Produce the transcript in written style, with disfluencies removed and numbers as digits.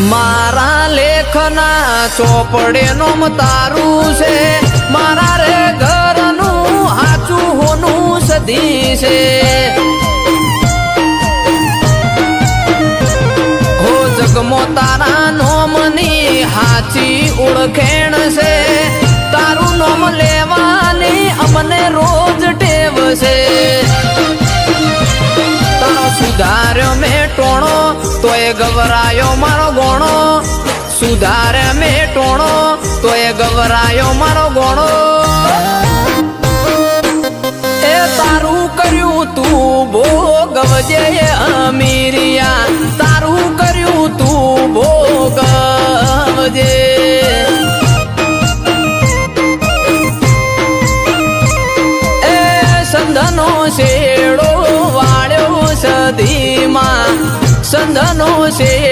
મારા લેખના ચોપડે નોમ તારું છે મારા રે ઘરનું હાચું હોનું સદી છે હો જગમો તારા નોમની હાચી ઓળખેણ છે તારું નોમ લેવાની અમને રોજ ટેવ છે સુધાર્યો મેં ટોણો તોય ગવરાયો મારો ગોણો સુધાર્યા મેં ટોણો તોય ગવરાયો મારો ગોણો એ તારું કર્યું તું ભોગવજે અમીરિયા તારું કર્યું તું ભોગવજે એ સંધનો શેડો વાળ્યો સદીમાં સંધનો છે